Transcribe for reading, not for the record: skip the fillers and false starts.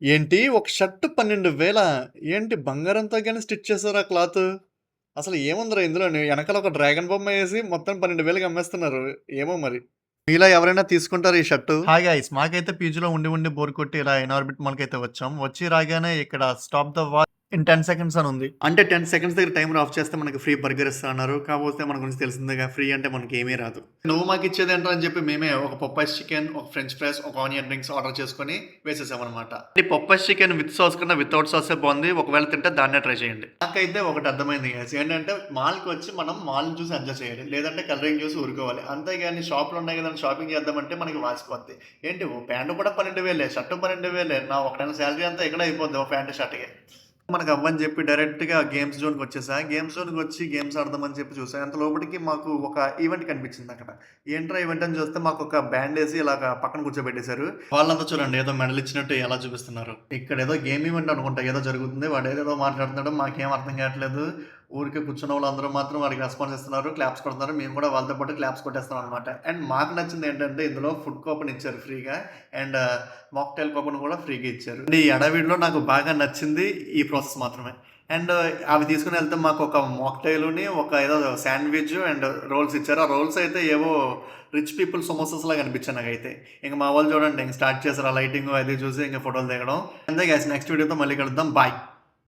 ఏంటి ఒక షర్ట్ 12,000 ఏంటి బంగారంతో గాని స్టిచ్ చేసారా క్లాతు? అసలు ఏముందిరా ఇందులోని? ఎనకాల ఒక డ్రాగన్ బొమ్మ ఏసి మొత్తం 12,000కి అమ్మేస్తున్నారు. ఏమో మరి. మీలో ఎవరైనా తీసుకుంటారా ఈ షర్టు? Hi guys! మాకైతే పీజీలో ఉండి బోర్ కొట్టి ఇలా ఇనార్బిట్ మాల్‌కైతే వచ్చాం. వచ్చి రాగానే ఇక్కడ stop the war in 10 seconds అని ఉంది. అంటే 10 సెకండ్స్ దగ్గర టైమర్ ఆఫ్ చేస్తే మనకి ఫ్రీ బర్గర్ ఇస్తా అన్నారు. కాపోతే మన గురించి తెలిసిందేగా ఫ్రీ అంటే మనకేమీ రాదు. నువ్వు మాకిచ్చేదేంట్రా అని చెప్పి మేమే ఒక పొపాయ్స్ చికెన్, ఒక ఫ్రెంచ్ ఫ్రైస్, ఒక ఆనియన్ రింగ్స్ ఆర్డర్ చేసుకొని వేసేసామనమాట. ఈ పొపాయ్స్ చికెన్ విత్ సాస్ కన్నా వితౌట్ సాసే బాగుంది. ఒకవేళ తింటే దాన్నే ట్రై చేయండి. నాకైతే ఒకటి అర్థమైంది గైస్. ఏంటంటే మాల్‌కి వచ్చి మనం మాల్‌ని చూసి ఎంజాయ్ చేయాలి. లేదంటే కలరింగ్ చూసి ఊరుకోవాలి. అంతేగాని షాపులు ఉన్నాయి కదా అని షాపింగ్ చేద్దామంటే మనకి వాసిపోద్ది. ఏంటి ఓ ప్యాంట్ కూడా 12,000 షర్ట్ 12,000 నా ఒక నెల సాలరీ అంతా ఇక్కడే అయిపోద్ది ఓ ప్యాంట్ షర్ట్‌కి. మనకు అవ్వని చెప్పి డైరెక్ట్‌గా గేమ్స్ జోన్‌కొచ్చేసా. గేమ్స్ జోన్‌కొచ్చి గేమ్స్ ఆడదామని చెప్పి చూసా. అంత లోపటికి మాకు ఒక ఈవెంట్ కనిపించిందక్కడ. ఏంట్రా ఈవెంట్ అని చూస్తే మాకొక బ్యాండేసి ఇలాగా పక్కన కూర్చోబెట్టేశారు. వాళ్ళంతా చూడండి ఏదో మెడల్ ఇచ్చినట్టు ఎలా చూపిస్తున్నారు. ఇక్కడేదో గేమ్ ఈవెంట్ అనుకుంటా ఏదో జరుగుతుంది. వాడేదేదో మాట్లాడుతున్నాడు. మాకేం అర్థం కావట్లేదు. ఊరికే కూర్చున్న వాళ్ళందరూ మాత్రం వాడికి రెస్పాన్స్ ఇస్తున్నారు. క్లాప్స్ కొడుతున్నారు. మేము కూడా వాళ్ళతో పాటు క్లాప్స్ కొట్టేస్తున్నాం అనమాట. అండ్ మాకు నచ్చింది ఏంటంటే ఇందులో ఫుడ్ కూపన్ ఇచ్చారు ఫ్రీగా. అండ్ మాక్టైల్ కూపన్ కూడా ఫ్రీగా ఇచ్చారు. అండ్ ఈ అడవిలో నాకు బాగా నచ్చింది ఈ ప్రాసెస్ మాత్రమే. అండ్ అవి తీసుకొని వెళ్తే మాకు ఒక మాక్టైల్‌ని ఒక ఏదో శాండ్‌విచ్ అండ్ రోల్స్ ఇచ్చారు. ఆ రోల్స్ అయితే ఏవో రిచ్ పీపుల్ సమోసాస్ లాగా అనిపించాయి నాకైతే. ఇంక మా వాళ్ళు చూడండి ఇంక స్టార్ట్ చేశారు ఆ లైటింగ్ అది చూసి ఇంక ఫోటోలు దిగడం. అంతే గైస్ నెక్స్ట్ వీడియోతో మళ్ళీ కలుద్దాం. బాయ్.